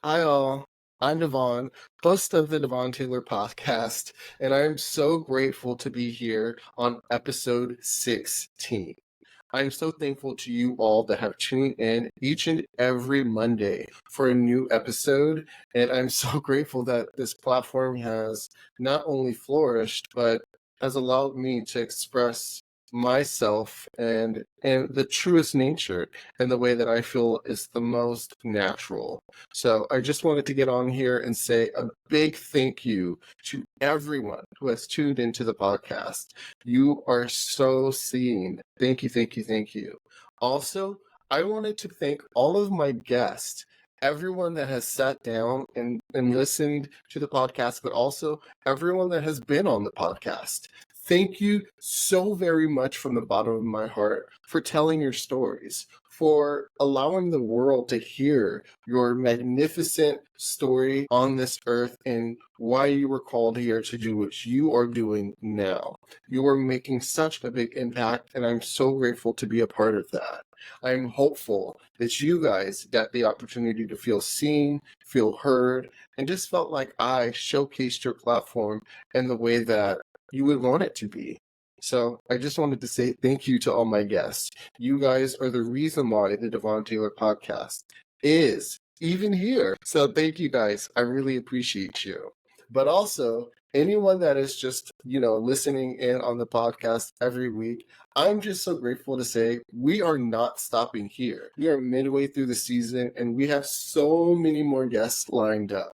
Hi all, I'm Devon, host of the Devon Taylor podcast, and I am so grateful to be here on episode 16. I am so thankful to you all that have tuned in each and every Monday for a new episode, and I'm so grateful that this platform has not only flourished, but has allowed me to express myself and the truest nature in the way that I feel is the most natural. So I just wanted to get on here and say a big thank you to everyone who has tuned into the podcast. You are so seen. Thank you, thank you, thank you. Also, I wanted to thank all of my guests, everyone that has sat down and listened to the podcast, but also everyone that has been on the podcast. Thank you so very much from the bottom of my heart for telling your stories, for allowing the world to hear your magnificent story on this earth and why you were called here to do what you are doing now. You are making such a big impact, and I'm so grateful to be a part of that. I'm hopeful that you guys got the opportunity to feel seen, feel heard, and just felt like I showcased your platform in the way that you would want it to be. So I just wanted to say thank you to all my guests. You guys are the reason why the Devon Taylor podcast is even here. So thank you guys. I really appreciate you. But also, anyone that is just, listening in on the podcast every week, I'm just so grateful to say we are not stopping here. We are midway through the season and we have so many more guests lined up.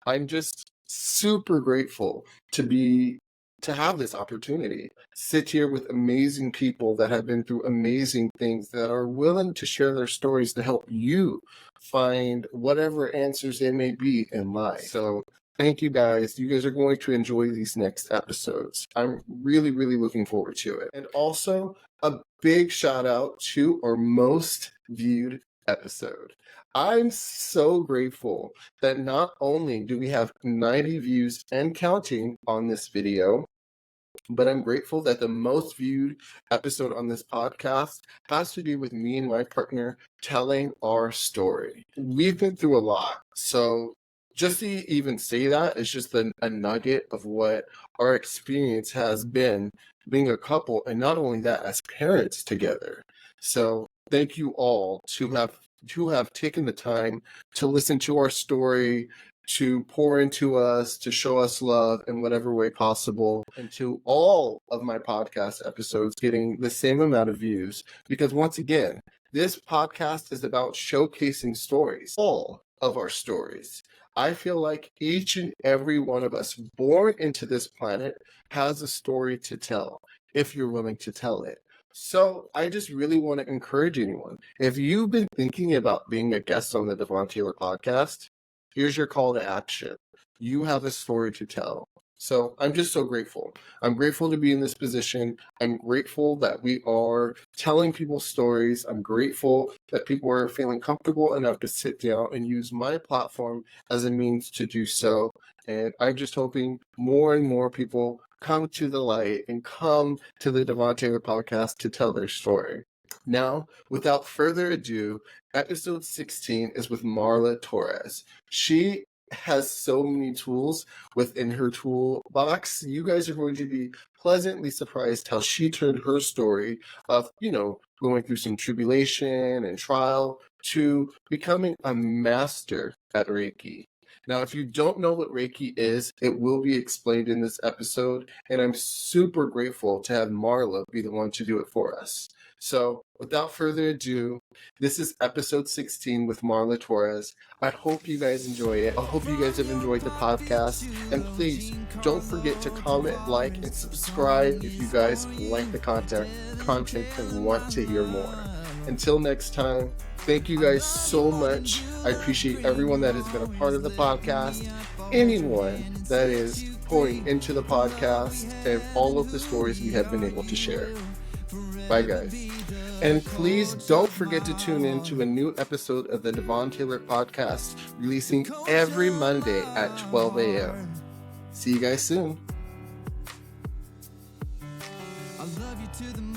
I'm just super grateful to have this opportunity, sit here with amazing people that have been through amazing things that are willing to share their stories to help you find whatever answers there may be in life. So thank you guys. You guys are going to enjoy these next episodes. I'm really, really looking forward to it. And also a big shout out to our most viewed episode. I'm so grateful that not only do we have 90 views and counting on this video, but I'm grateful that the most viewed episode on this podcast has to do with me and my partner telling our story. We've been through a lot. So just to even say that is just a nugget of what our experience has been being a couple, and not only that, as parents together. So thank you all to have taken the time to listen to our story, to pour into us, to show us love in whatever way possible, and to all of my podcast episodes getting the same amount of views. Because once again, this podcast is about showcasing stories, all of our stories. I feel like each and every one of us born into this planet has a story to tell, if you're willing to tell it. So I just really want to encourage anyone. If you've been thinking about being a guest on the Devon Taylor podcast, here's your call to action. You have a story to tell. So I'm just so grateful. I'm grateful to be in this position. I'm grateful that we are telling people stories. I'm grateful that people are feeling comfortable enough to sit down and use my platform as a means to do so. And I'm just hoping more and more people come to the light and come to the Devon Taylor podcast to tell their story. Now, without further ado, episode 16 is with Marla Torres. She has so many tools within her toolbox. You guys are going to be pleasantly surprised how she turned her story of, going through some tribulation and trial to becoming a master at Reiki. Now, if you don't know what Reiki is, it will be explained in this episode, and I'm super grateful to have Marla be the one to do it for us. So, without further ado, this is episode 16 with Marla Torres. I hope you guys enjoy it. I hope you guys have enjoyed the podcast. And please don't forget to comment, like, and subscribe if you guys like the content and want to hear more. Until next time, thank you guys so much. I appreciate everyone that has been a part of the podcast, anyone that is pouring into the podcast, and all of the stories we have been able to share. Bye, guys. And please don't forget to tune in to a new episode of the Devon Taylor podcast, releasing every Monday at 12 a.m. See you guys soon. I love you to the